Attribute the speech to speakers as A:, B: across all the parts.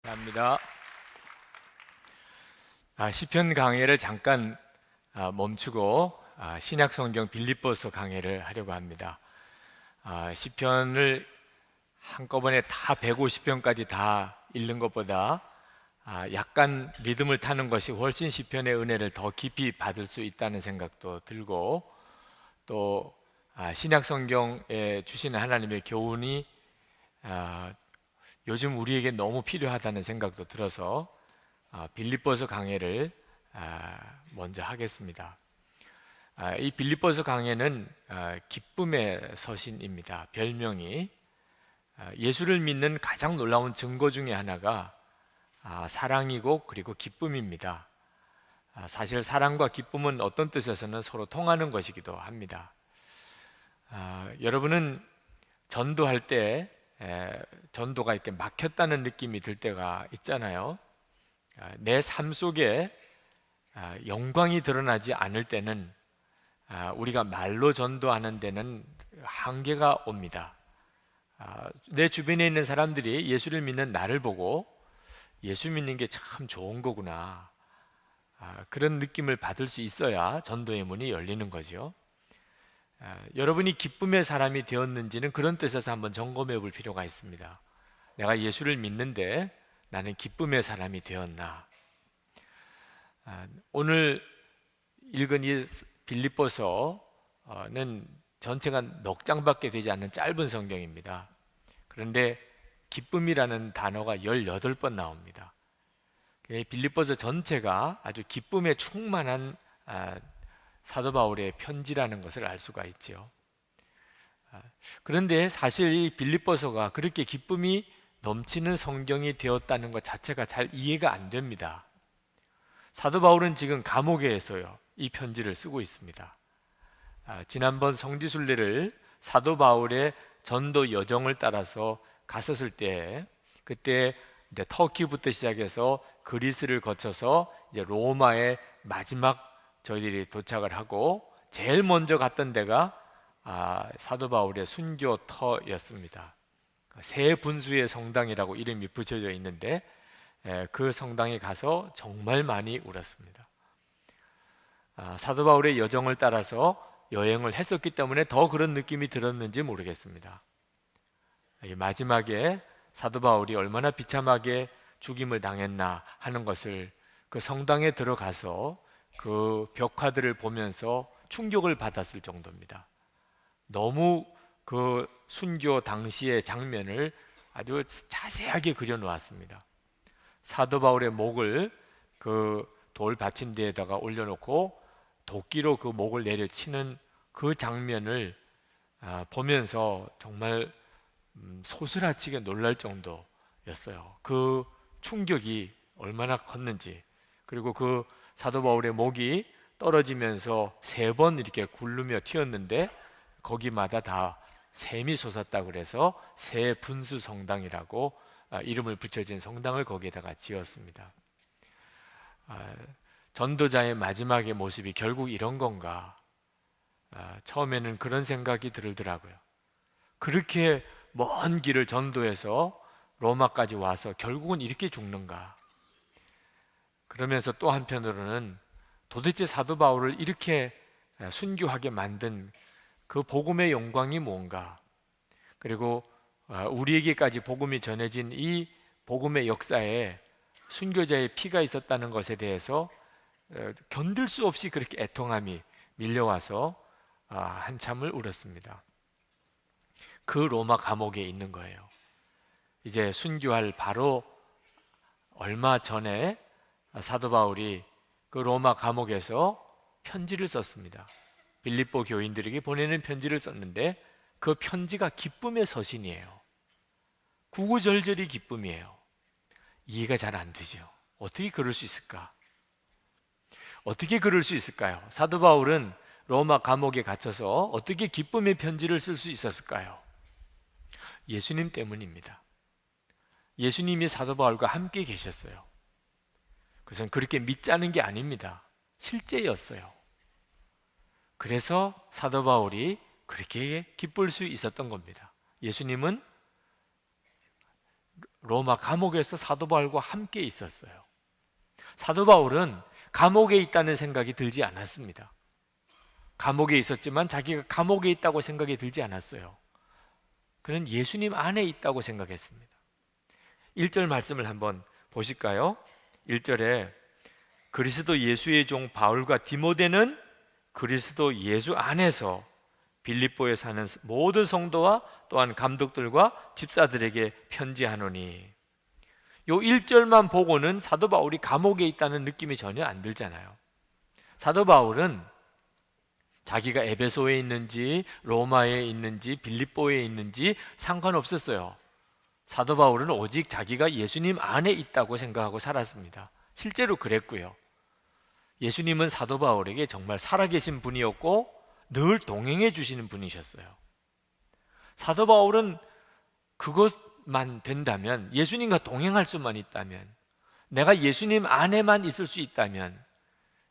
A: 합니다. 시편 강해를 잠깐 멈추고 신약 성경 빌립보서 강해를 하려고 합니다. 시편을 한꺼번에 다 150편까지 다 읽는 것보다 약간 리듬을 타는 것이 훨씬 시편의 은혜를 더 깊이 받을 수 있다는 생각도 들고, 또 신약 성경에 주시는 하나님의 교훈이 요즘 우리에게 너무 필요하다는 생각도 들어서 빌립보서 강해를 먼저 하겠습니다. 이 빌립보서 강해는 기쁨의 서신입니다. 별명이 예수를 믿는 가장 놀라운 증거 중에 하나가 사랑이고 그리고 기쁨입니다. 사실 사랑과 기쁨은 어떤 뜻에서는 서로 통하는 것이기도 합니다. 여러분은 전도할 때 전도가 이렇게 막혔다는 느낌이 들 때가 있잖아요. 내 삶 속에 영광이 드러나지 않을 때는 우리가 말로 전도하는 데는 한계가 옵니다. 내 주변에 있는 사람들이 예수를 믿는 나를 보고 예수 믿는 게 참 좋은 거구나, 그런 느낌을 받을 수 있어야 전도의 문이 열리는 거죠. 여러분이 기쁨의 사람이 되었는지는 그런 뜻에서 한번 점검해 볼 필요가 있습니다. 내가 예수를 믿는데 나는 기쁨의 사람이 되었나? 오늘 읽은 이 빌립보서는 전체가 넉 장밖에 되지 않는 짧은 성경입니다. 그런데 기쁨이라는 단어가 18번 나옵니다. 빌립보서 전체가 아주 기쁨에 충만한 사도 바울의 편지라는 것을 알 수가 있죠. 그런데 사실 이 빌립보서가 그렇게 기쁨이 넘치는 성경이 되었다는 것 자체가 잘 이해가 안 됩니다. 사도 바울은 지금 감옥에서요 이 편지를 쓰고 있습니다. 지난번 성지순례를 사도 바울의 전도 여정을 따라서 갔었을 때, 그때 이제 터키부터 시작해서 그리스를 거쳐서 이제 로마의 마지막 저희들이 도착을 하고 제일 먼저 갔던 데가 사도 바울의 순교터였습니다. 세 분수의 성당이라고 이름이 붙여져 있는데 그 성당에 가서 정말 많이 울었습니다. 사도 바울의 여정을 따라서 여행을 했었기 때문에 더 그런 느낌이 들었는지 모르겠습니다. 마지막에 사도 바울이 얼마나 비참하게 죽임을 당했나 하는 것을 그 성당에 들어가서 그 벽화들을 보면서 충격을 받았을 정도입니다. 너무 그 순교 당시의 장면을 아주 자세하게 그려 놓았습니다. 사도 바울의 목을 그 돌 받침대에다가 올려놓고 도끼로 그 목을 내려치는 그 장면을 보면서 정말 소스라치게 놀랄 정도였어요. 그 충격이 얼마나 컸는지. 그리고 그 사도 바울의 목이 떨어지면서 3번 이렇게 굴르며 튀었는데 거기마다 다 샘이 솟았다 그래서 새 분수 성당이라고 이름을 붙여진 성당을 거기에다가 지었습니다. 전도자의 마지막의 모습이 결국 이런 건가? 처음에는 그런 생각이 들더라고요. 그렇게 먼 길을 전도해서 로마까지 와서 결국은 이렇게 죽는가? 그러면서 또 한편으로는 도대체 사도 바울을 이렇게 순교하게 만든 그 복음의 영광이 뭔가? 그리고 우리에게까지 복음이 전해진 이 복음의 역사에 순교자의 피가 있었다는 것에 대해서 견딜 수 없이 그렇게 애통함이 밀려와서 한참을 울었습니다. 그 로마 감옥에 있는 거예요. 이제 순교할 바로 얼마 전에 사도 바울이 그 로마 감옥에서 편지를 썼습니다. 빌립보 교인들에게 보내는 편지를 썼는데 그 편지가 기쁨의 서신이에요. 구구절절이 기쁨이에요. 이해가 잘 안 되죠. 어떻게 그럴 수 있을까? 어떻게 그럴 수 있을까요? 사도 바울은 로마 감옥에 갇혀서 어떻게 기쁨의 편지를 쓸 수 있었을까요? 예수님 때문입니다. 예수님이 사도 바울과 함께 계셨어요. 그것은 그렇게 믿자는 게 아닙니다. 실제였어요. 그래서 사도 바울이 그렇게 기쁠 수 있었던 겁니다. 예수님은 로마 감옥에서 사도 바울과 함께 있었어요. 사도 바울은 감옥에 있다는 생각이 들지 않았습니다. 감옥에 있었지만 자기가 감옥에 있다고 생각이 들지 않았어요. 그는 예수님 안에 있다고 생각했습니다. 1절 말씀을 한번 보실까요? 1절에 그리스도 예수의 종 바울과 디모데는 그리스도 예수 안에서 빌립보에 사는 모든 성도와 또한 감독들과 집사들에게 편지하노니. 요 1절만 보고는 사도 바울이 감옥에 있다는 느낌이 전혀 안 들잖아요. 사도 바울은 자기가 에베소에 있는지 로마에 있는지 빌립보에 있는지 상관없었어요. 사도 바울은 오직 자기가 예수님 안에 있다고 생각하고 살았습니다. 실제로 그랬고요. 예수님은 사도 바울에게 정말 살아계신 분이었고 늘 동행해 주시는 분이셨어요. 사도 바울은 그것만 된다면, 예수님과 동행할 수만 있다면, 내가 예수님 안에만 있을 수 있다면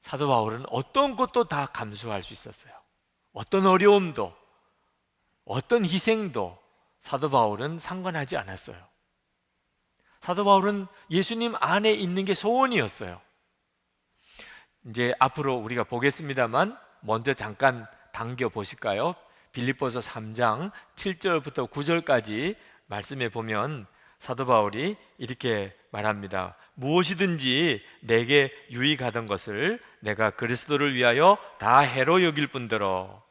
A: 사도 바울은 어떤 것도 다 감수할 수 있었어요. 어떤 어려움도, 어떤 희생도 사도 바울은 상관하지 않았어요. 사도 바울은 예수님 안에 있는 게 소원이었어요. 이제 앞으로 우리가 보겠습니다만 먼저 잠깐 당겨 보실까요? 빌립보서 3장 7절부터 9절까지 말씀에 보면 사도 바울이 이렇게 말합니다. 무엇이든지 내게 유익하던 것을 내가 그리스도를 위하여 다 해로 여길 뿐더러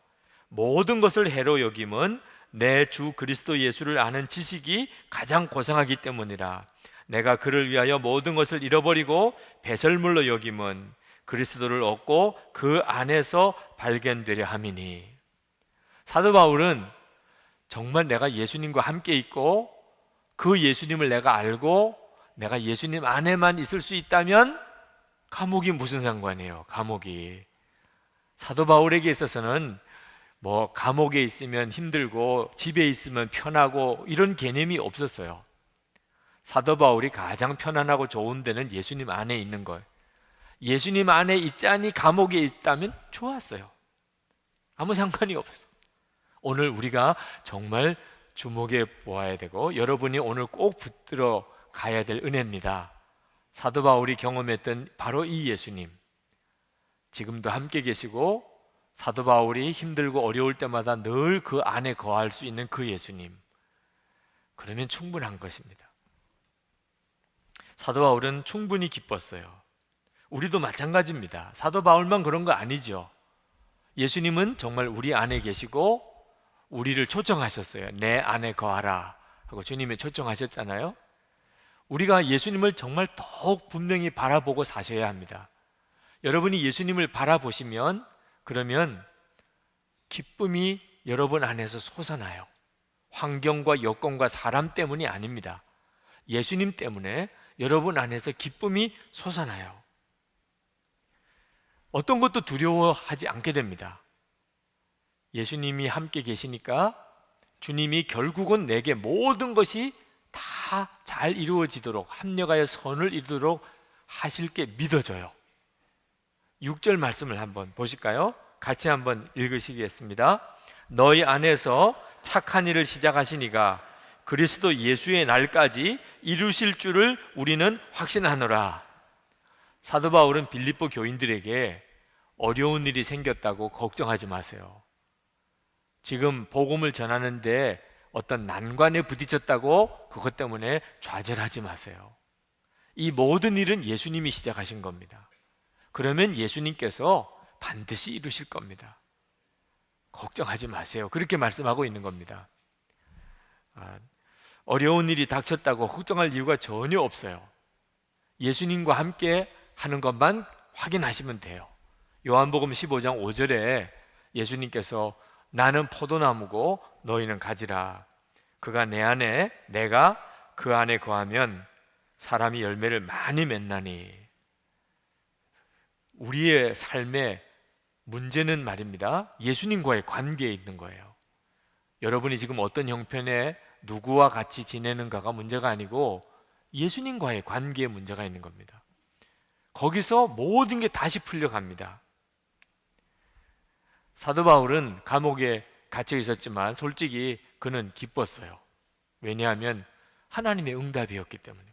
A: 모든 것을 해로 여김은 내 주 그리스도 예수를 아는 지식이 가장 고상하기 때문이라. 내가 그를 위하여 모든 것을 잃어버리고 배설물로 여김은 그리스도를 얻고 그 안에서 발견되려 함이니. 사도 바울은 정말 내가 예수님과 함께 있고 그 예수님을 내가 알고 내가 예수님 안에만 있을 수 있다면 감옥이 무슨 상관이에요? 감옥이. 사도 바울에게 있어서는 뭐 감옥에 있으면 힘들고 집에 있으면 편하고 이런 개념이 없었어요. 사도 바울이 가장 편안하고 좋은 데는 예수님 안에 있는 거예요. 예수님 안에 있자니 감옥에 있다면 좋았어요. 아무 상관이 없어요. 오늘 우리가 정말 주목해 보아야 되고 여러분이 오늘 꼭 붙들어 가야 될 은혜입니다. 사도 바울이 경험했던 바로 이 예수님, 지금도 함께 계시고 사도 바울이 힘들고 어려울 때마다 늘 그 안에 거할 수 있는 그 예수님, 그러면 충분한 것입니다. 사도 바울은 충분히 기뻤어요. 우리도 마찬가지입니다. 사도 바울만 그런 거 아니죠. 예수님은 정말 우리 안에 계시고 우리를 초청하셨어요. 내 안에 거하라 하고 주님이 초청하셨잖아요. 우리가 예수님을 정말 더욱 분명히 바라보고 사셔야 합니다. 여러분이 예수님을 바라보시면 그러면 기쁨이 여러분 안에서 솟아나요. 환경과 여건과 사람 때문이 아닙니다. 예수님 때문에 여러분 안에서 기쁨이 솟아나요. 어떤 것도 두려워하지 않게 됩니다. 예수님이 함께 계시니까 주님이 결국은 내게 모든 것이 다 잘 이루어지도록 합력하여 선을 이루도록 하실 게 믿어져요. 6절 말씀을 한번 보실까요? 같이 한번 읽으시겠습니다. 너희 안에서 착한 일을 시작하시니가 그리스도 예수의 날까지 이루실 줄을 우리는 확신하노라. 사도 바울은 빌립보 교인들에게 어려운 일이 생겼다고 걱정하지 마세요. 지금 복음을 전하는데 어떤 난관에 부딪혔다고 그것 때문에 좌절하지 마세요. 이 모든 일은 예수님이 시작하신 겁니다. 그러면 예수님께서 반드시 이루실 겁니다. 걱정하지 마세요. 그렇게 말씀하고 있는 겁니다. 어려운 일이 닥쳤다고 걱정할 이유가 전혀 없어요. 예수님과 함께 하는 것만 확인하시면 돼요. 요한복음 15장 5절에 예수님께서 나는 포도나무고 너희는 가지라. 그가 내 안에 내가 그 안에 거하면 사람이 열매를 많이 맺나니. 우리의 삶의 문제는 말입니다, 예수님과의 관계에 있는 거예요. 여러분이 지금 어떤 형편에 누구와 같이 지내는가가 문제가 아니고 예수님과의 관계에 문제가 있는 겁니다. 거기서 모든 게 다시 풀려갑니다. 사도 바울은 감옥에 갇혀 있었지만 솔직히 그는 기뻤어요. 왜냐하면 하나님의 응답이었기 때문에.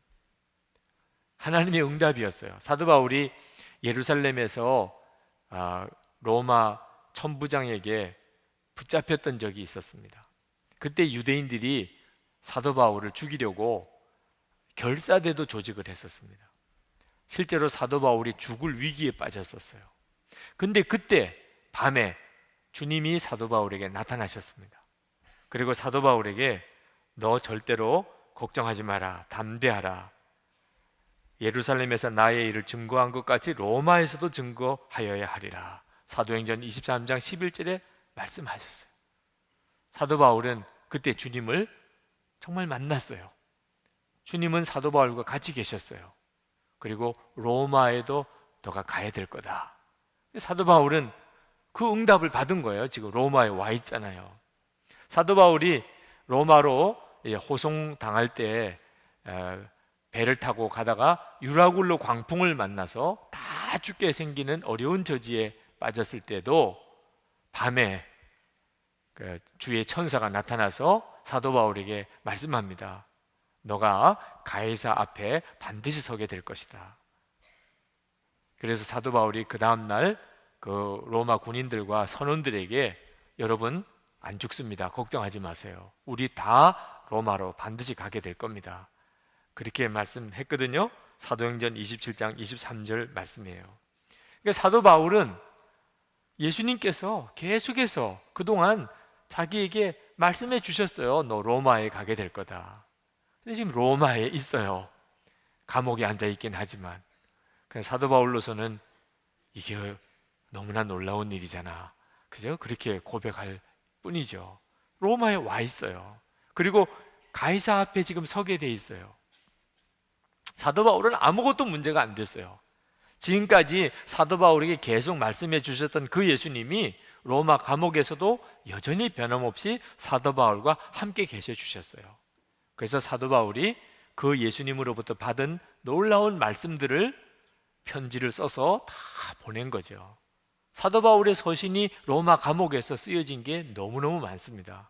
A: 하나님의 응답이었어요. 사도 바울이 예루살렘에서 로마 천부장에게 붙잡혔던 적이 있었습니다. 그때 유대인들이 사도 바울을 죽이려고 결사대도 조직을 했었습니다. 실제로 사도 바울이 죽을 위기에 빠졌었어요. 근데 그때 밤에 주님이 사도 바울에게 나타나셨습니다. 그리고 사도 바울에게 너 절대로 걱정하지 마라, 담대하라. 예루살렘에서 나의 일을 증거한 것 같이 로마에서도 증거하여야 하리라. 사도행전 23장 11절에 말씀하셨어요. 사도 바울은 그때 주님을 정말 만났어요. 주님은 사도 바울과 같이 계셨어요. 그리고 로마에도 너가 가야 될 거다. 사도 바울은 그 응답을 받은 거예요. 지금 로마에 와 있잖아요. 사도 바울이 로마로 호송당할 때 배를 타고 가다가 유라굴로 광풍을 만나서 다 죽게 생기는 어려운 저지에 빠졌을 때도 밤에 주의 천사가 나타나서 사도 바울에게 말씀합니다. 너가 가이사 앞에 반드시 서게 될 것이다. 그래서 사도 바울이 그 다음날 그 로마 군인들과 선원들에게 여러분 안 죽습니다. 걱정하지 마세요. 우리 다 로마로 반드시 가게 될 겁니다. 그렇게 말씀했거든요. 사도행전 27장 23절 말씀이에요. 그러니까 사도 바울은 예수님께서 계속해서 그동안 자기에게 말씀해 주셨어요. 너 로마에 가게 될 거다. 근데 지금 로마에 있어요. 감옥에 앉아 있긴 하지만 사도 바울로서는 이게 너무나 놀라운 일이잖아. 그죠? 그렇게 고백할 뿐이죠. 로마에 와 있어요. 그리고 가이사 앞에 지금 서게 돼 있어요. 사도 바울은 아무것도 문제가 안 됐어요. 지금까지 사도 바울에게 계속 말씀해 주셨던 그 예수님이 로마 감옥에서도 여전히 변함없이 사도 바울과 함께 계셔 주셨어요. 그래서 사도 바울이 그 예수님으로부터 받은 놀라운 말씀들을 편지를 써서 다 보낸 거죠. 사도 바울의 서신이 로마 감옥에서 쓰여진 게 너무너무 많습니다.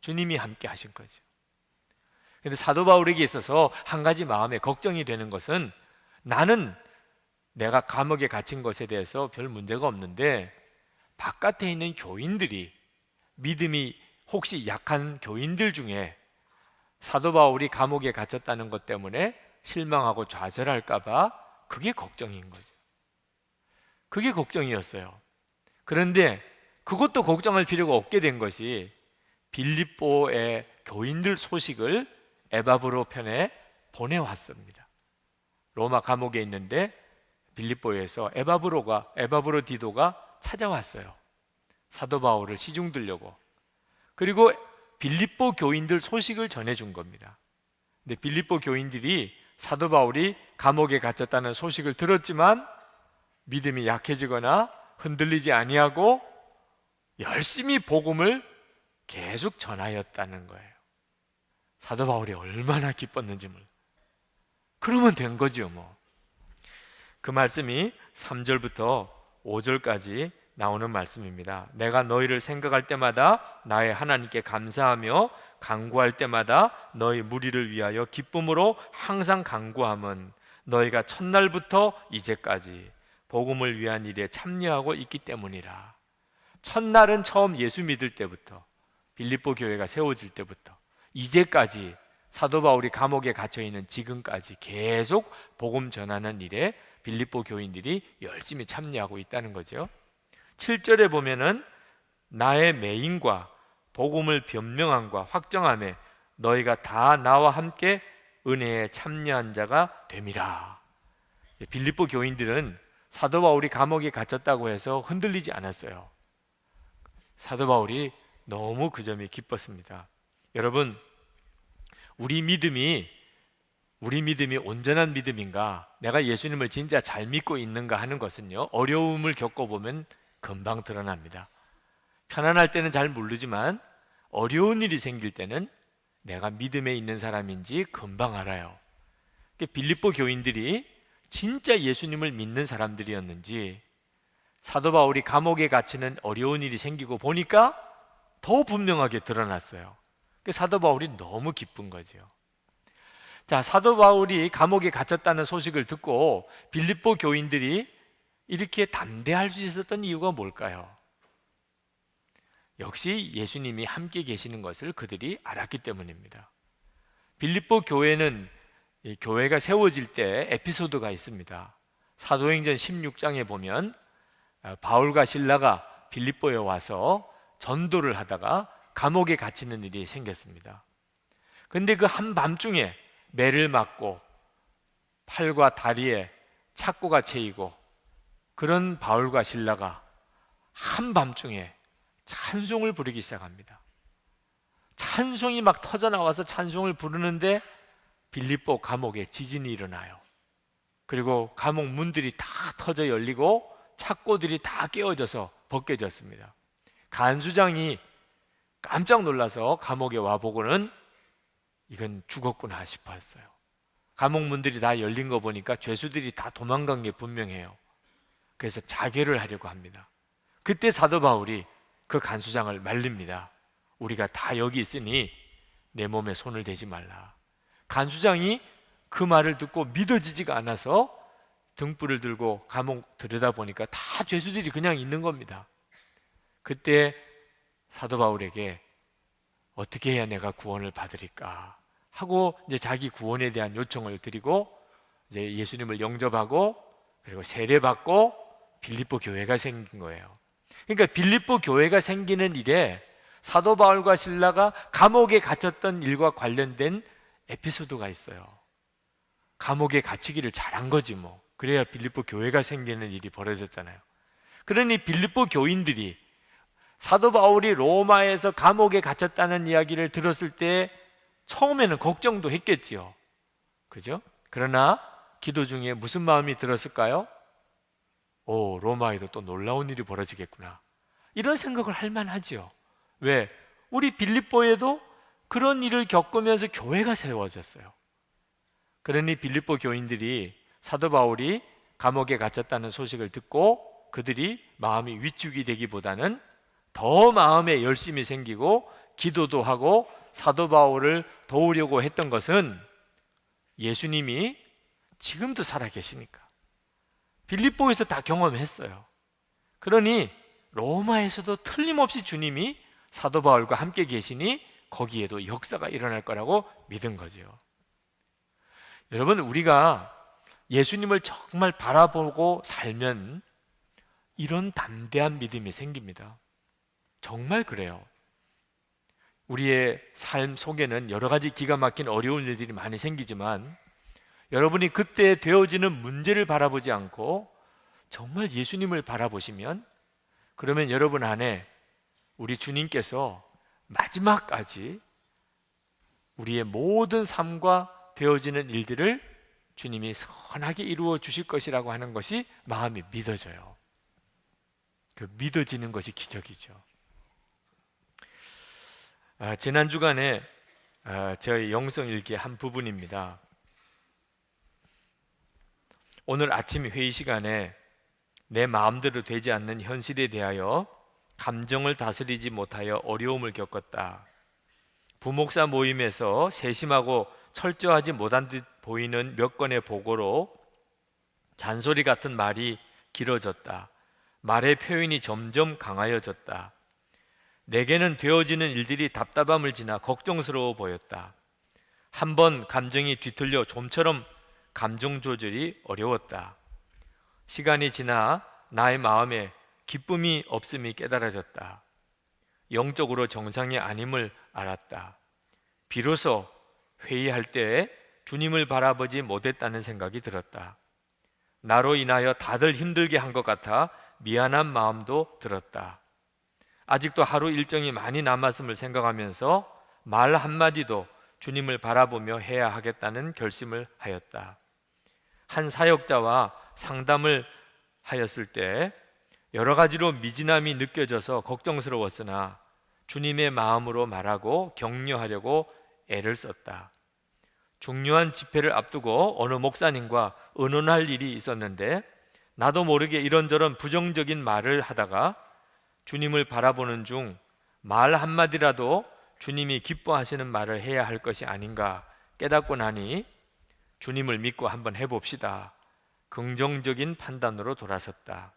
A: 주님이 함께 하신 거죠. 그런데 사도 바울에게 있어서 한 가지 마음에 걱정이 되는 것은 나는 내가 감옥에 갇힌 것에 대해서 별 문제가 없는데 바깥에 있는 교인들이 믿음이 혹시 약한 교인들 중에 사도 바울이 감옥에 갇혔다는 것 때문에 실망하고 좌절할까 봐 그게 걱정인 거죠. 그게 걱정이었어요. 그런데 그것도 걱정할 필요가 없게 된 것이 빌립보의 교인들 소식을 에바브로 편에 보내왔습니다. 로마 감옥에 있는데 빌립보에서 에바브로 디도가 찾아왔어요. 사도 바울을 시중 들려고. 그리고 빌립보 교인들 소식을 전해준 겁니다. 근데 빌립보 교인들이 사도 바울이 감옥에 갇혔다는 소식을 들었지만 믿음이 약해지거나 흔들리지 아니하고 열심히 복음을 계속 전하였다는 거예요. 사도 바울이 얼마나 기뻤는지 몰라요. 그러면 된 거죠 뭐. 그 말씀이 3절부터 5절까지 나오는 말씀입니다. 내가 너희를 생각할 때마다 나의 하나님께 감사하며 간구할 때마다 너희 무리를 위하여 기쁨으로 항상 간구함은 너희가 첫날부터 이제까지 복음을 위한 일에 참여하고 있기 때문이라. 첫날은 처음 예수 믿을 때부터, 빌립보 교회가 세워질 때부터 이제까지 사도 바울이 감옥에 갇혀 있는 지금까지 계속 복음 전하는 일에 빌립보 교인들이 열심히 참여하고 있다는 거죠. 7절에 보면은 나의 매임과 복음을 변명함과 확정함에 너희가 다 나와 함께 은혜에 참여한 자가 됨이라. 빌립보 교인들은 사도 바울이 감옥에 갇혔다고 해서 흔들리지 않았어요. 사도 바울이 너무 그 점이 기뻤습니다. 여러분, 우리 믿음이 온전한 믿음인가, 내가 예수님을 진짜 잘 믿고 있는가 하는 것은요, 어려움을 겪어보면 금방 드러납니다. 편안할 때는 잘 모르지만 어려운 일이 생길 때는 내가 믿음에 있는 사람인지 금방 알아요. 빌립보 교인들이 진짜 예수님을 믿는 사람들이었는지 사도 바울이 감옥에 갇히는 어려운 일이 생기고 보니까 더 분명하게 드러났어요. 사도 바울이 너무 기쁜 거죠. 자, 사도 바울이 감옥에 갇혔다는 소식을 듣고 빌립보 교인들이 이렇게 담대할 수 있었던 이유가 뭘까요? 역시 예수님이 함께 계시는 것을 그들이 알았기 때문입니다. 빌립보 교회는 이 교회가 세워질 때 에피소드가 있습니다. 사도행전 16장에 보면 바울과 실라가 빌립보에 와서 전도를 하다가 감옥에 갇히는 일이 생겼습니다. 근데 그 한밤중에 매를 맞고 팔과 다리에 착고가 채이고 그런 바울과 실라가 한밤중에 찬송을 부르기 시작합니다. 찬송이 막 터져나와서 찬송을 부르는데 빌립보 감옥에 지진이 일어나요. 그리고 감옥 문들이 다 터져 열리고 착고들이 다 깨어져서 벗겨졌습니다. 간수장이 깜짝 놀라서 감옥에 와보고는 이건 죽었구나 싶었어요. 감옥 문들이 다 열린 거 보니까 죄수들이 다 도망간 게 분명해요. 그래서 자결을 하려고 합니다. 그때 사도 바울이 그 간수장을 말립니다. 우리가 다 여기 있으니 내 몸에 손을 대지 말라. 간수장이 그 말을 듣고 믿어지지가 않아서 등불을 들고 감옥 들여다보니까 다 죄수들이 그냥 있는 겁니다. 그때 사도 바울에게 어떻게 해야 내가 구원을 받으리까 하고 이제 자기 구원에 대한 요청을 드리고 이제 예수님을 영접하고 그리고 세례받고 빌립보 교회가 생긴 거예요. 그러니까 빌립보 교회가 생기는 일에 사도 바울과 실라가 감옥에 갇혔던 일과 관련된 에피소드가 있어요. 감옥에 갇히기를 잘한 거지 뭐. 그래야 빌립보 교회가 생기는 일이 벌어졌잖아요. 그러니 빌립보 교인들이 사도 바울이 로마에서 감옥에 갇혔다는 이야기를 들었을 때 처음에는 걱정도 했겠지요. 그죠? 그러나 기도 중에 무슨 마음이 들었을까요? 오, 로마에도 또 놀라운 일이 벌어지겠구나. 이런 생각을 할 만하지요. 왜? 우리 빌립보에도 그런 일을 겪으면서 교회가 세워졌어요. 그러니 빌립보 교인들이 사도 바울이 감옥에 갇혔다는 소식을 듣고 그들이 마음이 위축이 되기보다는 더 마음에 열심이 생기고 기도도 하고 사도 바울을 도우려고 했던 것은 예수님이 지금도 살아계시니까 빌립보에서 다 경험했어요. 그러니 로마에서도 틀림없이 주님이 사도 바울과 함께 계시니 거기에도 역사가 일어날 거라고 믿은 거죠. 여러분, 우리가 예수님을 정말 바라보고 살면 이런 담대한 믿음이 생깁니다. 정말 그래요. 우리의 삶 속에는 여러 가지 기가 막힌 어려운 일들이 많이 생기지만 여러분이 그때 되어지는 문제를 바라보지 않고 정말 예수님을 바라보시면 그러면 여러분 안에 우리 주님께서 마지막까지 우리의 모든 삶과 되어지는 일들을 주님이 선하게 이루어 주실 것이라고 하는 것이 마음이 믿어져요. 그 믿어지는 것이 기적이죠. 지난 주간에 저희 영성일기 한 부분입니다. 오늘 아침 회의 시간에 내 마음대로 되지 않는 현실에 대하여 감정을 다스리지 못하여 어려움을 겪었다. 부목사 모임에서 세심하고 철저하지 못한 듯 보이는 몇 건의 보고로 잔소리 같은 말이 길어졌다. 말의 표현이 점점 강하여졌다. 내게는 되어지는 일들이 답답함을 지나 걱정스러워 보였다. 한번 감정이 뒤틀려 좀처럼 감정 조절이 어려웠다. 시간이 지나 나의 마음에 기쁨이 없음이 깨달아졌다. 영적으로 정상이 아님을 알았다. 비로소 회의할 때 주님을 바라보지 못했다는 생각이 들었다. 나로 인하여 다들 힘들게 한 것 같아 미안한 마음도 들었다. 아직도 하루 일정이 많이 남았음을 생각하면서 말 한마디도 주님을 바라보며 해야 하겠다는 결심을 하였다. 한 사역자와 상담을 하였을 때 여러 가지로 미진함이 느껴져서 걱정스러웠으나 주님의 마음으로 말하고 격려하려고 애를 썼다. 중요한 집회를 앞두고 어느 목사님과 의논할 일이 있었는데 나도 모르게 이런저런 부정적인 말을 하다가 주님을 바라보는 중 말 한마디라도 주님이 기뻐하시는 말을 해야 할 것이 아닌가 깨닫고 나니 주님을 믿고 한번 해봅시다. 긍정적인 판단으로 돌아섰다.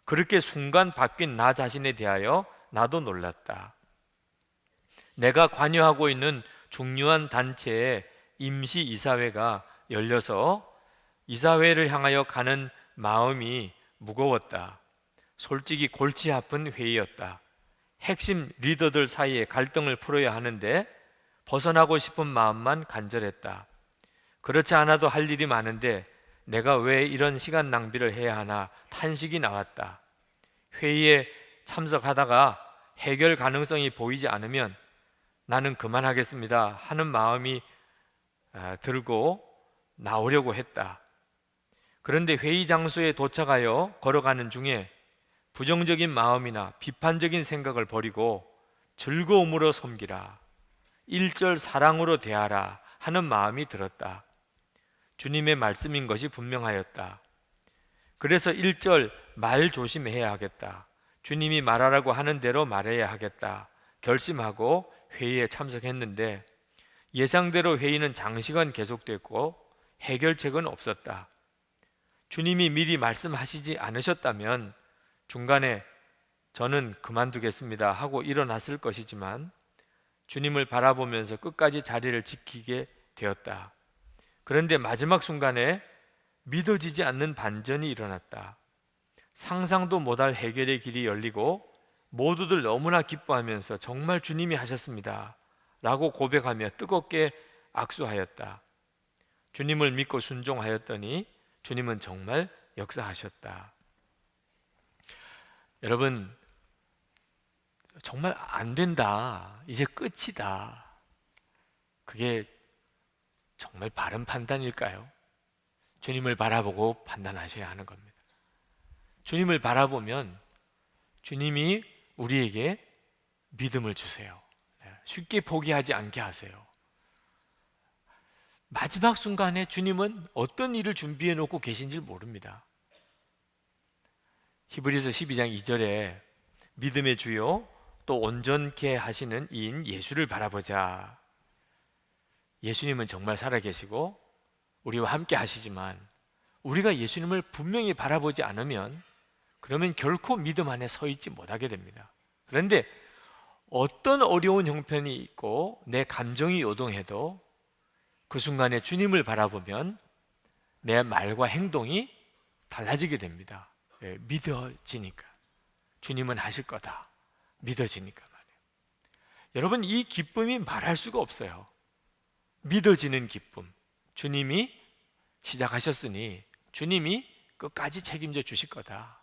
A: 그렇게 순간 바뀐 나 자신에 대하여 나도 놀랐다. 내가 관여하고 있는 중요한 단체의 임시 이사회가 열려서 이사회를 향하여 가는 마음이 무거웠다. 솔직히 골치 아픈 회의였다. 핵심 리더들 사이에 갈등을 풀어야 하는데 벗어나고 싶은 마음만 간절했다. 그렇지 않아도 할 일이 많은데 내가 왜 이런 시간 낭비를 해야 하나 탄식이 나왔다. 회의에 참석하다가 해결 가능성이 보이지 않으면 나는 그만하겠습니다 하는 마음이 들고 나오려고 했다. 그런데 회의 장소에 도착하여 걸어가는 중에 부정적인 마음이나 비판적인 생각을 버리고 즐거움으로 섬기라, 1절 사랑으로 대하라 하는 마음이 들었다. 주님의 말씀인 것이 분명하였다. 그래서 1절 말 조심해야 하겠다, 주님이 말하라고 하는 대로 말해야 하겠다 결심하고 회의에 참석했는데 예상대로 회의는 장시간 계속됐고 해결책은 없었다. 주님이 미리 말씀하시지 않으셨다면 중간에 저는 그만두겠습니다 하고 일어났을 것이지만 주님을 바라보면서 끝까지 자리를 지키게 되었다. 그런데 마지막 순간에 믿어지지 않는 반전이 일어났다. 상상도 못할 해결의 길이 열리고 모두들 너무나 기뻐하면서 정말 주님이 하셨습니다 라고 고백하며 뜨겁게 악수하였다. 주님을 믿고 순종하였더니 주님은 정말 역사하셨다. 여러분, 정말 안 된다, 이제 끝이다, 그게 정말 바른 판단일까요? 주님을 바라보고 판단하셔야 하는 겁니다. 주님을 바라보면 주님이 우리에게 믿음을 주세요. 쉽게 포기하지 않게 하세요. 마지막 순간에 주님은 어떤 일을 준비해 놓고 계신지 모릅니다. 히브리서 12장 2절에 믿음의 주요 또 온전케 하시는 이인 예수를 바라보자. 예수님은 정말 살아계시고 우리와 함께 하시지만 우리가 예수님을 분명히 바라보지 않으면 그러면 결코 믿음 안에 서 있지 못하게 됩니다. 그런데 어떤 어려운 형편이 있고 내 감정이 요동해도 그 순간에 주님을 바라보면 내 말과 행동이 달라지게 됩니다. 믿어지니까. 주님은 하실 거다, 믿어지니까 말이에요. 여러분, 이 기쁨이 말할 수가 없어요. 믿어지는 기쁨. 주님이 시작하셨으니 주님이 끝까지 책임져 주실 거다.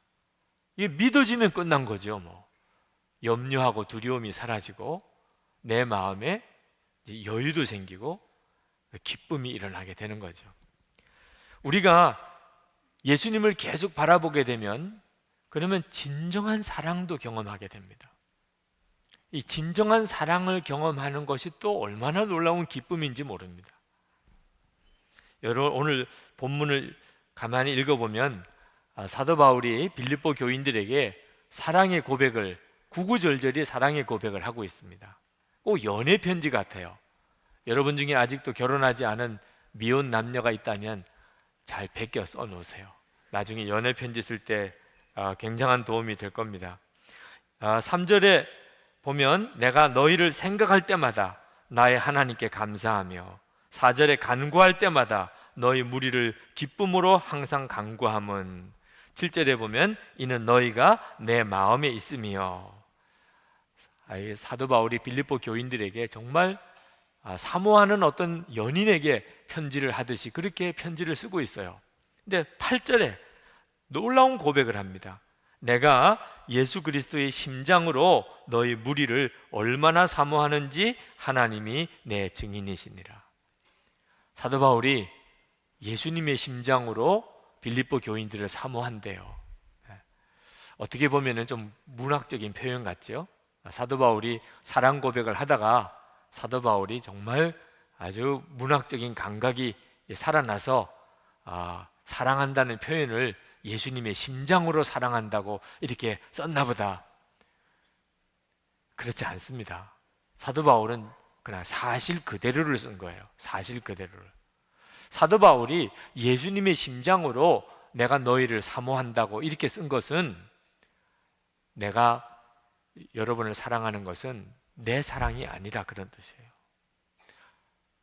A: 이게 믿어지면 끝난 거죠. 염려하고 두려움이 사라지고 내 마음에 여유도 생기고 기쁨이 일어나게 되는 거죠. 우리가 예수님을 계속 바라보게 되면 그러면 진정한 사랑도 경험하게 됩니다. 이 진정한 사랑을 경험하는 것이 또 얼마나 놀라운 기쁨인지 모릅니다. 여러분, 오늘 본문을 가만히 읽어보면 사도 바울이 빌립보 교인들에게 사랑의 고백을, 구구절절히 사랑의 고백을 하고 있습니다. 꼭 연애 편지 같아요. 여러분 중에 아직도 결혼하지 않은 미혼 남녀가 있다면 잘 베껴 써놓으세요. 나중에 연애 편지 쓸 때 굉장한 도움이 될 겁니다. 3절에 보면 내가 너희를 생각할 때마다 나의 하나님께 감사하며 4절에 간구할 때마다 너희 무리를 기쁨으로 항상 간구함은 7절에 보면 이는 너희가 내 마음에 있으며. 사도 바울이 빌립보 교인들에게 정말 사모하는 어떤 연인에게 편지를 하듯이 그렇게 편지를 쓰고 있어요. 근데 8절에 놀라운 고백을 합니다. 내가 예수 그리스도의 심장으로 너희 무리를 얼마나 사모하는지 하나님이 내 증인이시니라. 사도 바울이 예수님의 심장으로 빌립보 교인들을 사모한대요. 어떻게 보면 좀 문학적인 표현 같죠? 사도 바울이 사랑 고백을 하다가 사도 바울이 정말 아주 문학적인 감각이 살아나서 사랑한다는 표현을 예수님의 심장으로 사랑한다고 이렇게 썼나 보다. 그렇지 않습니다. 사도 바울은 그냥 사실 그대로를 쓴 거예요. 사실 그대로를. 사도 바울이 예수님의 심장으로 내가 너희를 사모한다고 이렇게 쓴 것은, 내가 여러분을 사랑하는 것은 내 사랑이 아니라 그런 뜻이에요.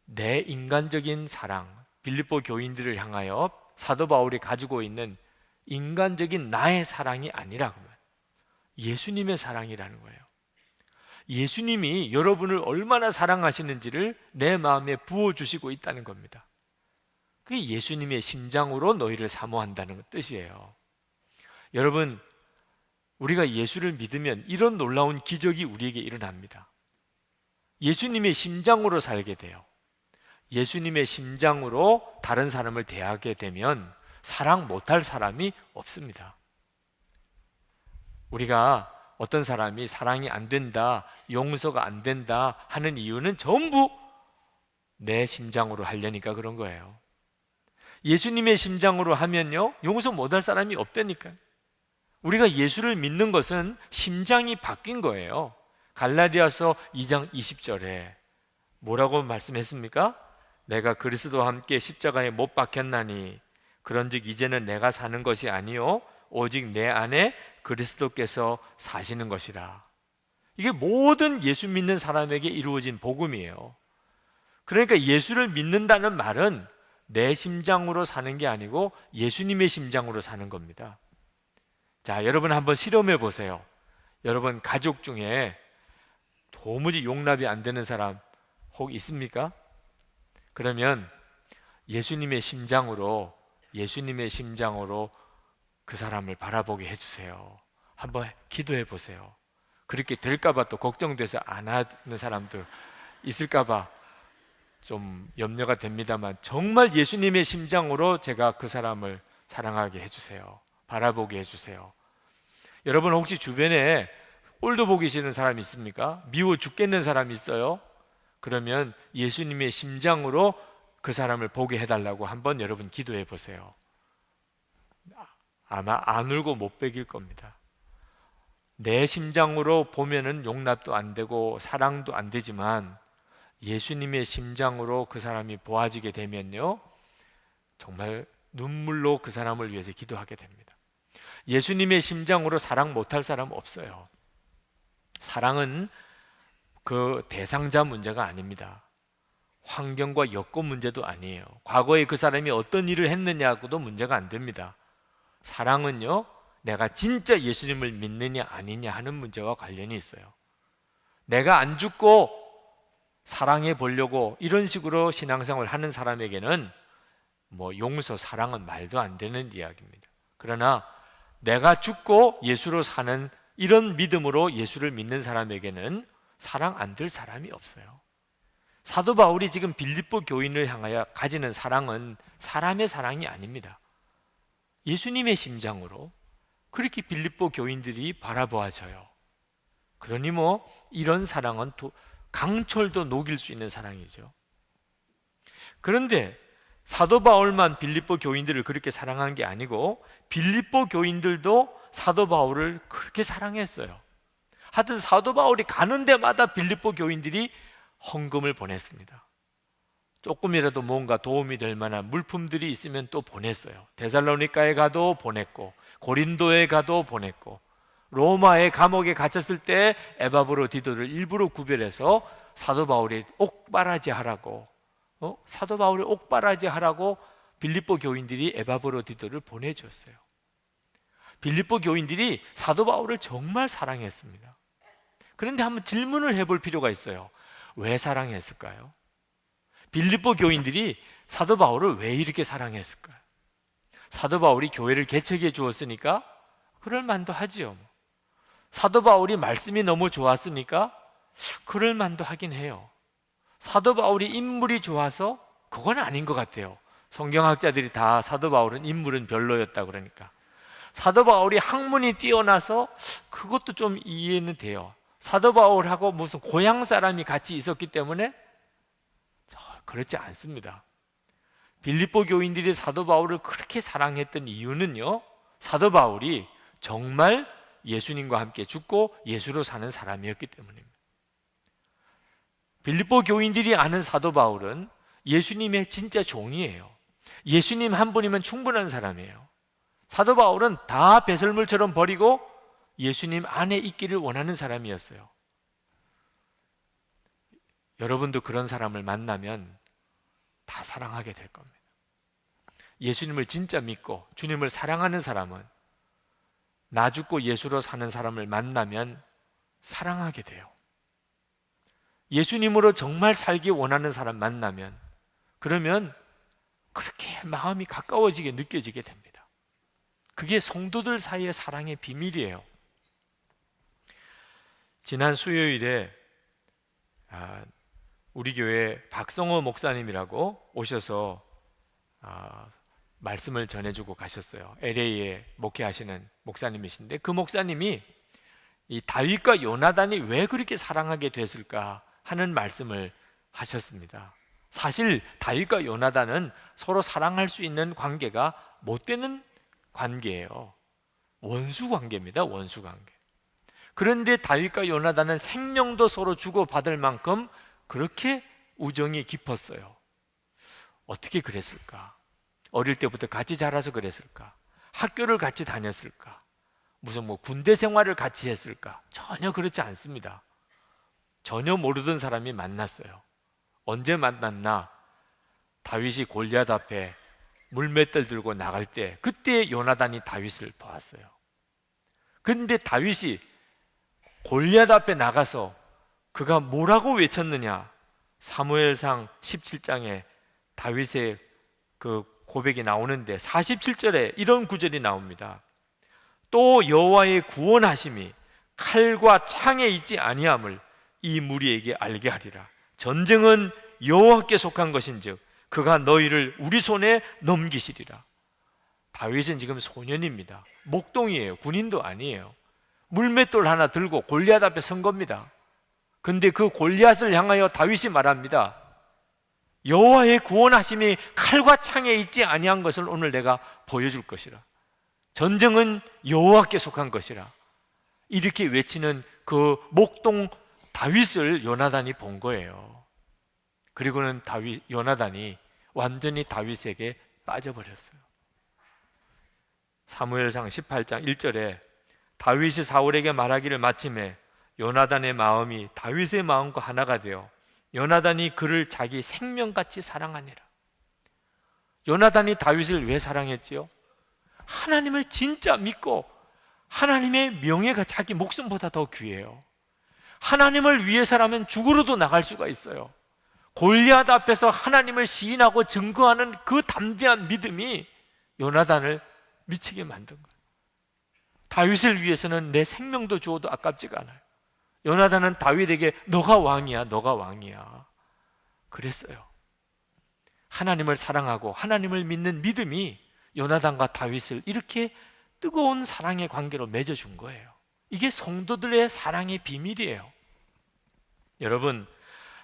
A: 내 인간적인 사랑, 빌립보 교인들을 향하여 사도 바울이 가지고 있는 인간적인 나의 사랑이 아니라 예수님의 사랑이라는 거예요. 예수님이 여러분을 얼마나 사랑하시는지를 내 마음에 부어주시고 있다는 겁니다. 그게 예수님의 심장으로 너희를 사모한다는 뜻이에요. 여러분, 우리가 예수를 믿으면 이런 놀라운 기적이 우리에게 일어납니다. 예수님의 심장으로 살게 돼요. 예수님의 심장으로 다른 사람을 대하게 되면 사랑 못할 사람이 없습니다. 우리가 어떤 사람이 사랑이 안 된다, 용서가 안 된다 하는 이유는 전부 내 심장으로 하려니까 그런 거예요. 예수님의 심장으로 하면요, 용서 못할 사람이 없다니까요. 우리가 예수를 믿는 것은 심장이 바뀐 거예요. 갈라디아서 2장 20절에 뭐라고 말씀했습니까? 내가 그리스도와 함께 십자가에 못 박혔나니 그런즉 이제는 내가 사는 것이 아니요 오직 내 안에 그리스도께서 사시는 것이라. 이게 모든 예수 믿는 사람에게 이루어진 복음이에요. 그러니까 예수를 믿는다는 말은 내 심장으로 사는 게 아니고 예수님의 심장으로 사는 겁니다. 자, 여러분 한번 실험해 보세요. 여러분 가족 중에 도무지 용납이 안 되는 사람 혹 있습니까? 그러면 예수님의 심장으로 그 사람을 바라보게 해주세요. 한번 기도해 보세요. 그렇게 될까봐 또 걱정돼서 안 하는 사람도 있을까봐 좀 염려가 됩니다만, 정말 예수님의 심장으로 제가 그 사람을 사랑하게 해주세요. 바라보게 해주세요. 여러분 혹시 주변에 꼴도 보기 싫은 사람 있습니까? 미워 죽겠는 사람 있어요? 그러면 예수님의 심장으로 그 사람을 보게 해달라고 한번 여러분 기도해 보세요. 아마 안 울고 못 베길 겁니다. 내 심장으로 보면은 용납도 안 되고 사랑도 안 되지만 예수님의 심장으로 그 사람이 보아지게 되면요, 정말 눈물로 그 사람을 위해서 기도하게 됩니다. 예수님의 심장으로 사랑 못할 사람 없어요. 사랑은 그 대상자 문제가 아닙니다. 환경과 여건 문제도 아니에요. 과거에 그 사람이 어떤 일을 했느냐고도 문제가 안 됩니다. 사랑은요, 내가 진짜 예수님을 믿느냐 아니냐 하는 문제와 관련이 있어요. 내가 안 죽고 사랑해 보려고 이런 식으로 신앙생활을 하는 사람에게는 용서, 사랑은 말도 안 되는 이야기입니다. 그러나 내가 죽고 예수로 사는 이런 믿음으로 예수를 믿는 사람에게는 사랑 안 될 사람이 없어요. 사도 바울이 지금 빌립보 교인을 향하여 가지는 사랑은 사람의 사랑이 아닙니다. 예수님의 심장으로 그렇게 빌립보 교인들이 바라보아져요. 그러니 이런 사랑은 강철도 녹일 수 있는 사랑이죠. 그런데 사도 바울만 빌립보 교인들을 그렇게 사랑한 게 아니고 빌립보 교인들도 사도 바울을 그렇게 사랑했어요. 하여튼 사도 바울이 가는 데마다 빌립보 교인들이 헌금을 보냈습니다. 조금이라도 뭔가 도움이 될 만한 물품들이 있으면 또 보냈어요. 데살로니가에 가도 보냈고, 고린도에 가도 보냈고, 로마의 감옥에 갇혔을 때 에바브로디도를 일부러 구별해서 사도 바울이 옥바라지 하라고 빌립보 교인들이 에바브로디도를 보내줬어요. 빌립보 교인들이 사도 바울을 정말 사랑했습니다. 그런데 한번 질문을 해볼 필요가 있어요. 왜 사랑했을까요? 빌립보 교인들이 사도 바울을 왜 이렇게 사랑했을까요? 사도 바울이 교회를 개척해 주었으니까 그럴 만도 하지요. 사도 바울이 말씀이 너무 좋았으니까 그럴 만도 하긴 해요. 사도 바울이 인물이 좋아서 그건 아닌 것 같아요. 성경학자들이 다 사도 바울은 인물은 별로였다 그러니까. 사도 바울이 학문이 뛰어나서 그것도 좀 이해는 돼요. 사도 바울하고 무슨 고향 사람이 같이 있었기 때문에 그렇지 않습니다. 빌립보 교인들이 사도 바울을 그렇게 사랑했던 이유는요, 사도 바울이 정말 예수님과 함께 죽고 예수로 사는 사람이었기 때문입니다. 빌립보 교인들이 아는 사도 바울은 예수님의 진짜 종이에요. 예수님 한 분이면 충분한 사람이에요. 사도 바울은 다 배설물처럼 버리고 예수님 안에 있기를 원하는 사람이었어요. 여러분도 그런 사람을 만나면 다 사랑하게 될 겁니다. 예수님을 진짜 믿고 주님을 사랑하는 사람은 나 죽고 예수로 사는 사람을 만나면 사랑하게 돼요. 예수님으로 정말 살기 원하는 사람 만나면, 그러면 그렇게 마음이 가까워지게 느껴지게 됩니다. 그게 성도들 사이의 사랑의 비밀이에요. 지난 수요일에 우리 교회 박성호 목사님이라고 오셔서 말씀을 전해주고 가셨어요. LA에 목회하시는 목사님이신데, 그 목사님이 이 다윗과 요나단이 왜 그렇게 사랑하게 됐을까 하는 말씀을 하셨습니다. 사실 다윗과 요나단은 서로 사랑할 수 있는 관계가 못 되는 관계예요. 원수 관계입니다. 원수 관계. 그런데 다윗과 요나단은 생명도 서로 주고받을 만큼 그렇게 우정이 깊었어요. 어떻게 그랬을까? 어릴 때부터 같이 자라서 그랬을까? 학교를 같이 다녔을까? 무슨 군대 생활을 같이 했을까? 전혀 그렇지 않습니다. 전혀 모르던 사람이 만났어요. 언제 만났나? 다윗이 골리앗 앞에 물맷돌 들고 나갈 때, 그때 요나단이 다윗을 보았어요. 그런데 다윗이 골리앗 앞에 나가서 그가 뭐라고 외쳤느냐? 사무엘상 17장에 다윗의 그 고백이 나오는데 47절에 이런 구절이 나옵니다. 또 여호와의 구원하심이 칼과 창에 있지 아니함을 이 무리에게 알게 하리라. 전쟁은 여호와께 속한 것인즉 그가 너희를 우리 손에 넘기시리라. 다윗은 지금 소년입니다. 목동이에요. 군인도 아니에요. 물맷돌 하나 들고 골리앗 앞에 선 겁니다. 근데 그 골리앗을 향하여 다윗이 말합니다. 여호와의 구원하심이 칼과 창에 있지 아니한 것을 오늘 내가 보여줄 것이라. 전쟁은 여호와께 속한 것이라. 이렇게 외치는 그 목동 다윗을 요나단이 본 거예요. 그리고는 요나단이 완전히 다윗에게 빠져버렸어요. 사무엘상 18장 1절에 다윗이 사울에게 말하기를 마침에 요나단의 마음이 다윗의 마음과 하나가 되어 요나단이 그를 자기 생명같이 사랑하니라. 요나단이 다윗을 왜 사랑했지요? 하나님을 진짜 믿고 하나님의 명예가 자기 목숨보다 더 귀해요. 하나님을 위해서라면 죽으러도 나갈 수가 있어요. 골리앗 앞에서 하나님을 시인하고 증거하는 그 담대한 믿음이 요나단을 미치게 만든 거예요. 다윗을 위해서는 내 생명도 주어도 아깝지가 않아요. 요나단은 다윗에게 너가 왕이야, 너가 왕이야 그랬어요. 하나님을 사랑하고 하나님을 믿는 믿음이 요나단과 다윗을 이렇게 뜨거운 사랑의 관계로 맺어준 거예요. 이게 성도들의 사랑의 비밀이에요. 여러분,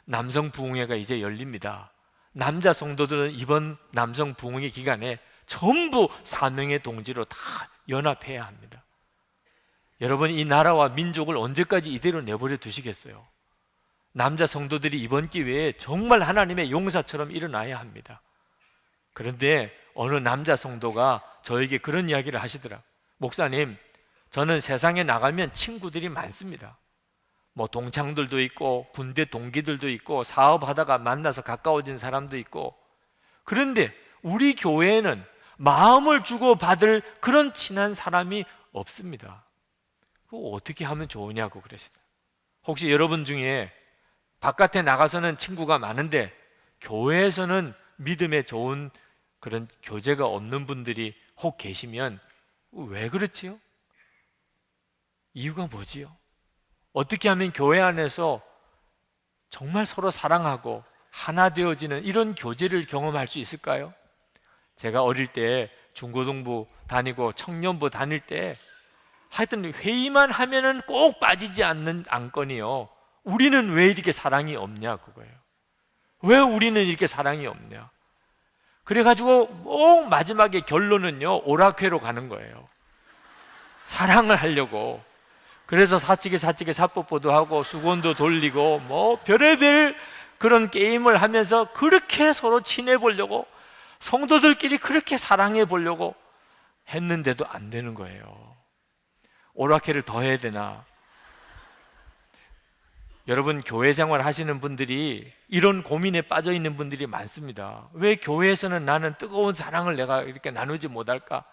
A: 남성 부흥회가 이제 열립니다. 남자 성도들은 이번 남성 부흥회 기간에 전부 사명의 동지로 다 연합해야 합니다. 여러분, 이 나라와 민족을 언제까지 이대로 내버려 두시겠어요? 남자 성도들이 이번 기회에 정말 하나님의 용사처럼 일어나야 합니다. 그런데 어느 남자 성도가 저에게 그런 이야기를 하시더라. 목사님, 저는 세상에 나가면 친구들이 많습니다. 동창들도 있고 군대 동기들도 있고 사업하다가 만나서 가까워진 사람도 있고, 그런데 우리 교회에는 마음을 주고 받을 그런 친한 사람이 없습니다. 그거 어떻게 하면 좋으냐고 그러시다. 혹시 여러분 중에 바깥에 나가서는 친구가 많은데 교회에서는 믿음에 좋은 그런 교제가 없는 분들이 혹 계시면 왜 그렇지요? 이유가 뭐지요? 어떻게 하면 교회 안에서 정말 서로 사랑하고 하나 되어지는 이런 교제를 경험할 수 있을까요? 제가 어릴 때 중고등부 다니고 청년부 다닐 때 하여튼 회의만 하면은 꼭 빠지지 않는 안건이요, 우리는 왜 이렇게 사랑이 없냐 그거예요. 왜 우리는 이렇게 사랑이 없냐. 그래가지고 꼭 마지막에 결론은요, 오락회로 가는 거예요. 사랑을 하려고. 그래서 사치기 사뽀뽀도 하고 수건도 돌리고 별의별 그런 게임을 하면서 그렇게 서로 친해 보려고 성도들끼리 그렇게 사랑해 보려고 했는데도 안 되는 거예요. 오락회를 더 해야 되나? 여러분, 교회 생활 하시는 분들이 이런 고민에 빠져 있는 분들이 많습니다. 왜 교회에서는 나는 뜨거운 사랑을 내가 이렇게 나누지 못할까?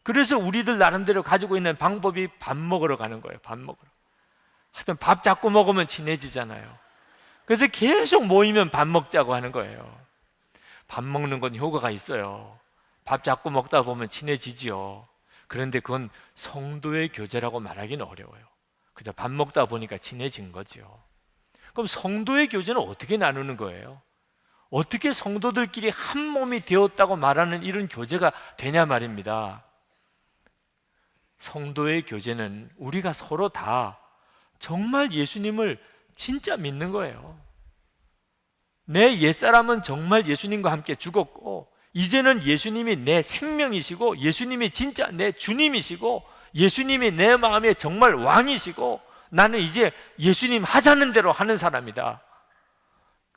A: 그래서 우리들 나름대로 가지고 있는 방법이 밥 먹으러 가는 거예요. 밥 먹으러. 하여튼 밥 자꾸 먹으면 친해지잖아요. 그래서 계속 모이면 밥 먹자고 하는 거예요. 밥 먹는 건 효과가 있어요. 밥 자꾸 먹다 보면 친해지지요. 그런데 그건 성도의 교제라고 말하기는 어려워요. 그저 밥 먹다 보니까 친해진 거죠. 그럼 성도의 교제는 어떻게 나누는 거예요? 어떻게 성도들끼리 한 몸이 되었다고 말하는 이런 교제가 되냐 말입니다. 성도의 교제는 우리가 서로 다 정말 예수님을 진짜 믿는 거예요. 내 옛사람은 정말 예수님과 함께 죽었고, 이제는 예수님이 내 생명이시고, 예수님이 진짜 내 주님이시고, 예수님이 내 마음에 정말 왕이시고, 나는 이제 예수님 하자는 대로 하는 사람이다.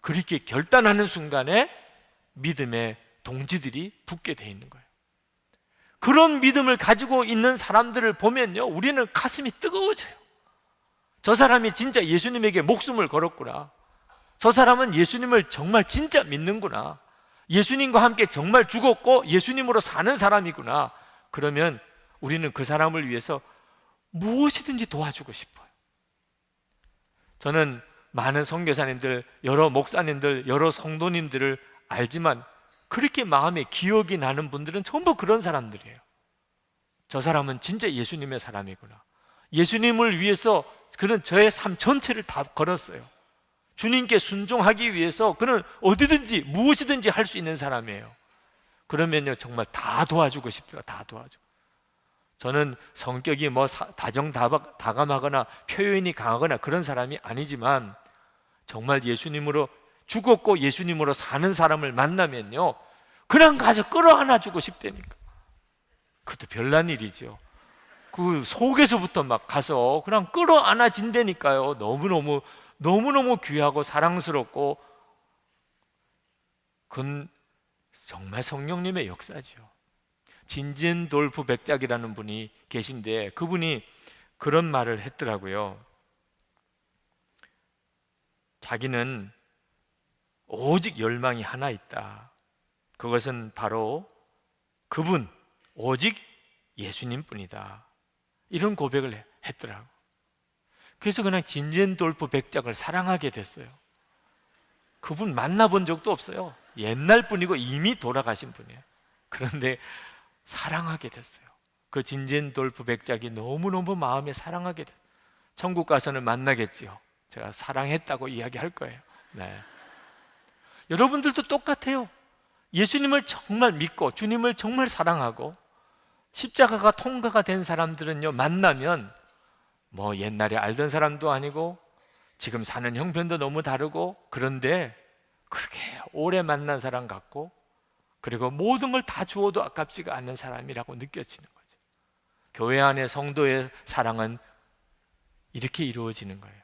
A: 그렇게 결단하는 순간에 믿음의 동지들이 붙게 돼 있는 거예요. 그런 믿음을 가지고 있는 사람들을 보면요, 우리는 가슴이 뜨거워져요. 저 사람이 진짜 예수님에게 목숨을 걸었구나. 저 사람은 예수님을 정말 진짜 믿는구나. 예수님과 함께 정말 죽었고 예수님으로 사는 사람이구나. 그러면 우리는 그 사람을 위해서 무엇이든지 도와주고 싶어요. 저는 많은 선교사님들, 여러 목사님들, 여러 성도님들을 알지만 그렇게 마음에 기억이 나는 분들은 전부 그런 사람들이에요. 저 사람은 진짜 예수님의 사람이구나. 예수님을 위해서 그는 저의 삶 전체를 다 걸었어요. 주님께 순종하기 위해서 그는 어디든지 무엇이든지 할 수 있는 사람이에요. 그러면요, 정말 다 도와주고 싶어요. 다 도와주고. 저는 성격이 뭐 다정다감하거나 표현이 강하거나 그런 사람이 아니지만 정말 예수님으로 죽었고 예수님으로 사는 사람을 만나면요, 그냥 가서 끌어안아 주고 싶다니까. 그것도 별난 일이죠. 그 속에서부터 막 가서 그냥 끌어안아 진다니까요. 너무너무 귀하고 사랑스럽고, 그건 정말 성령님의 역사죠. 진젠돌프 백작이라는 분이 계신데 그분이 그런 말을 했더라고요. 자기는 오직 열망이 하나 있다. 그것은 바로 그분, 오직 예수님뿐이다. 이런 고백을 했더라고. 그래서 그냥 진젠돌프 백작을 사랑하게 됐어요. 그분 만나본 적도 없어요. 옛날 분이고 이미 돌아가신 분이에요. 그런데 사랑하게 됐어요. 그 진젠돌프 백작이 너무너무 마음에 사랑하게 됐어요. 천국 가서는 만나겠지요. 제가 사랑했다고 이야기할 거예요. 네. 여러분들도 똑같아요. 예수님을 정말 믿고 주님을 정말 사랑하고 십자가가 통과가 된 사람들은요, 만나면 뭐 옛날에 알던 사람도 아니고 지금 사는 형편도 너무 다르고, 그런데 그렇게 오래 만난 사람 같고, 그리고 모든 걸 다 주어도 아깝지가 않는 사람이라고 느껴지는 거죠. 교회 안의 성도의 사랑은 이렇게 이루어지는 거예요.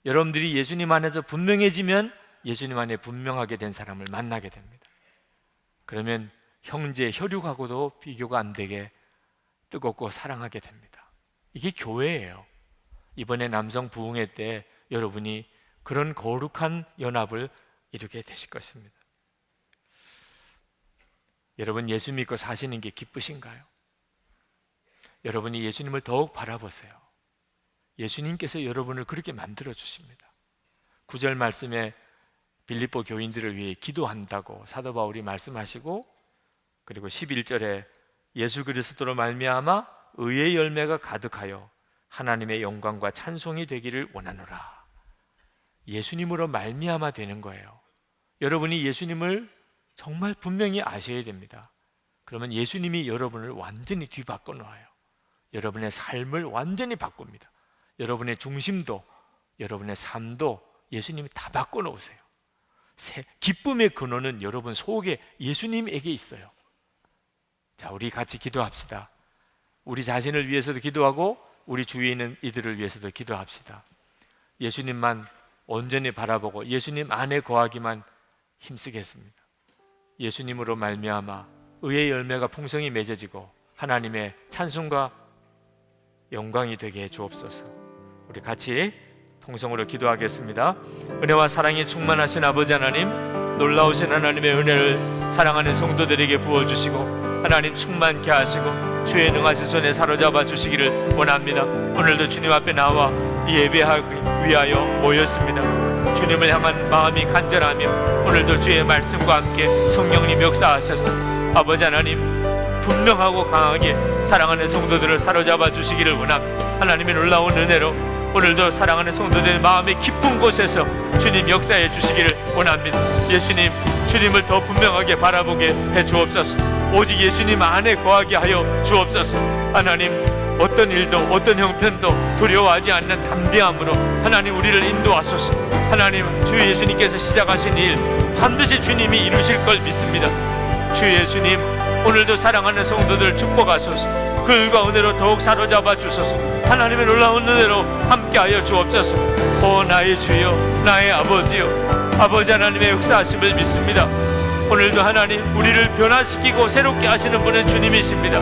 A: 여러분들이 예수님 안에서 분명해지면 예수님 안에 분명하게 된 사람을 만나게 됩니다. 그러면 형제 혈육하고도 비교가 안 되게 뜨겁고 사랑하게 됩니다. 이게 교회예요. 이번에 남성 부흥회 때 여러분이 그런 거룩한 연합을 이루게 되실 것입니다. 여러분, 예수 믿고 사시는 게 기쁘신가요? 여러분이 예수님을 더욱 바라보세요. 예수님께서 여러분을 그렇게 만들어 주십니다. 9절 말씀에 빌립보 교인들을 위해 기도한다고 사도 바울이 말씀하시고, 그리고 11절에 예수 그리스도로 말미암아 의의 열매가 가득하여 하나님의 영광과 찬송이 되기를 원하노라. 예수님으로 말미암아 되는 거예요. 여러분이 예수님을 정말 분명히 아셔야 됩니다. 그러면 예수님이 여러분을 완전히 뒤바꿔 놓아요. 여러분의 삶을 완전히 바꿉니다. 여러분의 중심도, 여러분의 삶도 예수님이 다 바꿔 놓으세요. 기쁨의 근원은 여러분 속에 예수님에게 있어요. 자, 우리 같이 기도합시다. 우리 자신을 위해서도 기도하고 우리 주위에 있는 이들을 위해서도 기도합시다. 예수님만 온전히 바라보고 예수님 안에 거하기만 힘쓰겠습니다. 예수님으로 말미암아 의의 열매가 풍성히 맺어지고 하나님의 찬송과 영광이 되게 해 주옵소서. 우리 같이 통성으로 기도하겠습니다. 은혜와 사랑이 충만하신 아버지 하나님, 놀라우신 하나님의 은혜를 사랑하는 성도들에게 부어주시고 하나님 충만케 하시고 주의 능하신 손에 사로잡아 주시기를 원합니다. 오늘도 주님 앞에 나와 예배하기 위하여 모였습니다. 주님을 향한 마음이 간절하며 오늘도 주의 말씀과 함께 성령님 역사하셔서 아버지 하나님 분명하고 강하게 사랑하는 성도들을 사로잡아 주시기를 원합니다. 하나님의 놀라운 은혜로 오늘도 사랑하는 성도들의 마음의 깊은 곳에서 주님 역사해 주시기를 원합니다. 예수님, 주님을 더 분명하게 바라보게 해 주옵소서. 오직 예수님 안에 거하게 하여 주옵소서. 하나님, 어떤 일도 어떤 형편도 두려워하지 않는 담대함으로 하나님 우리를 인도하소서. 하나님, 주 예수님께서 시작하신 일 반드시 주님이 이루실 걸 믿습니다. 주 예수님, 오늘도 사랑하는 성도들 축복하소서. 그 일과 은혜로 더욱 사로잡아 주소서. 하나님의 놀라운 은혜로 함께하여 주옵소서. 오 나의 주여, 나의 아버지여, 아버지 하나님의 역사하심을 믿습니다. 오늘도 하나님 우리를 변화시키고 새롭게 하시는 분은 주님이십니다.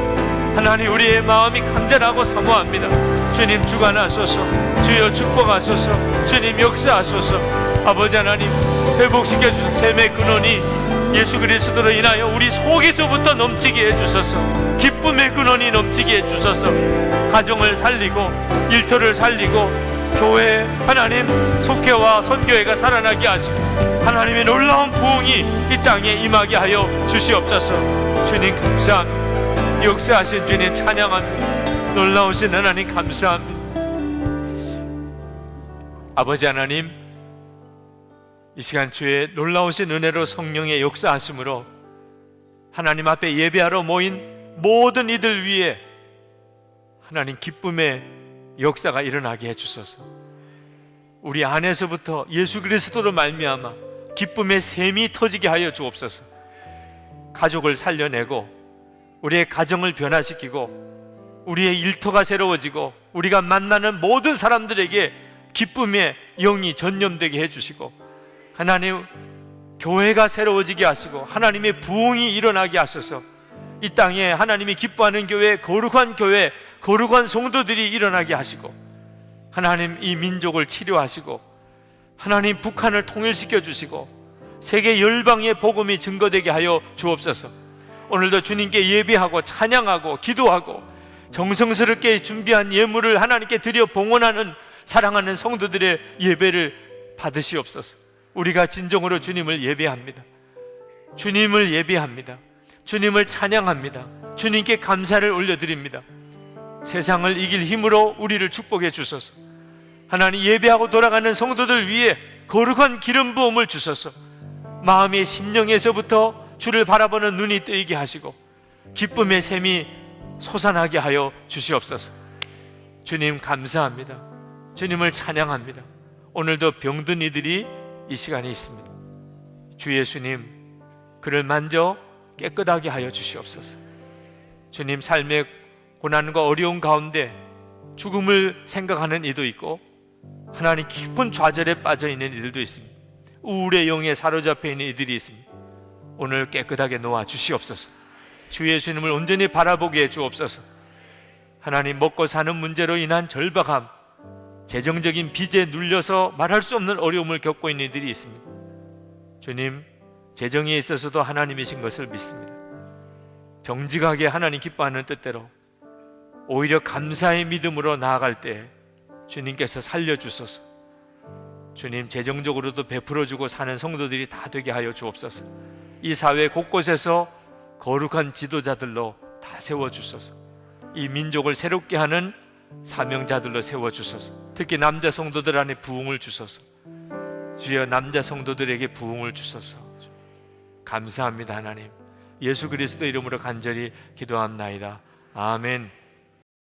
A: 하나님, 우리의 마음이 간절하고 사모합니다. 주님 주관하소서. 주여 축복하소서. 주님 역사하소서. 아버지 하나님, 회복시켜 주소서. 샘의 근원이 예수 그리스도로 인하여 우리 속에서부터 넘치게 해주소서. 기쁨의 근원이 넘치게 해주소서. 가정을 살리고 일터를 살리고 교회, 하나님 속회와 선교회가 살아나게 하시고 하나님의 놀라운 부흥이 이 땅에 임하게 하여 주시옵소서. 주님 감사합니다. 역사하신 주님 찬양합니다. 놀라우신 하나님 감사합니다. 아버지 하나님, 이 시간 주의 놀라우신 은혜로 성령의 역사하심으로 하나님 앞에 예배하러 모인 모든 이들 위에 하나님 기쁨의 역사가 일어나게 해주소서. 우리 안에서부터 예수 그리스도로 말미암아 기쁨의 샘이 터지게 하여 주옵소서. 가족을 살려내고 우리의 가정을 변화시키고 우리의 일터가 새로워지고 우리가 만나는 모든 사람들에게 기쁨의 영이 전념되게 해주시고 하나님 교회가 새로워지게 하시고 하나님의 부흥이 일어나게 하셔서 이 땅에 하나님이 기뻐하는 교회, 거룩한 교회, 거룩한 성도들이 일어나게 하시고 하나님 이 민족을 치료하시고 하나님 북한을 통일시켜 주시고 세계 열방의 복음이 증거되게 하여 주옵소서. 오늘도 주님께 예배하고 찬양하고 기도하고 정성스럽게 준비한 예물을 하나님께 드려 봉헌하는 사랑하는 성도들의 예배를 받으시옵소서. 우리가 진정으로 주님을 예배합니다. 주님을 예배합니다. 주님을 찬양합니다. 주님께 감사를 올려드립니다. 세상을 이길 힘으로 우리를 축복해 주소서. 하나님, 예배하고 돌아가는 성도들 위해 거룩한 기름 부음을 주소서. 마음의 심령에서부터 주를 바라보는 눈이 뜨이게 하시고 기쁨의 샘이 솟아나게 하여 주시옵소서. 주님 감사합니다. 주님을 찬양합니다. 오늘도 병든 이들이 이 시간에 있습니다. 주 예수님, 그를 만져 깨끗하게 하여 주시옵소서. 주님, 삶의 고난과 어려운 가운데 죽음을 생각하는 이도 있고 하나님 깊은 좌절에 빠져 있는 이들도 있습니다. 우울의 영에 사로잡혀 있는 이들이 있습니다. 오늘 깨끗하게 놓아 주시옵소서. 주 예수님을 온전히 바라보게 해 주옵소서. 하나님, 먹고 사는 문제로 인한 절박함, 재정적인 빚에 눌려서 말할 수 없는 어려움을 겪고 있는 이들이 있습니다. 주님, 재정에 있어서도 하나님이신 것을 믿습니다. 정직하게 하나님 기뻐하는 뜻대로 오히려 감사의 믿음으로 나아갈 때 주님께서 살려주소서. 주님, 재정적으로도 베풀어주고 사는 성도들이 다 되게 하여 주옵소서. 이 사회 곳곳에서 거룩한 지도자들로 다 세워주소서. 이 민족을 새롭게 하는 사명자들로 세워주소서. 특히 남자 성도들 안에 부흥을 주소서. 주여, 남자 성도들에게 부흥을 주소서. 감사합니다. 하나님, 예수 그리스도 이름으로 간절히 기도합나이다. 아멘.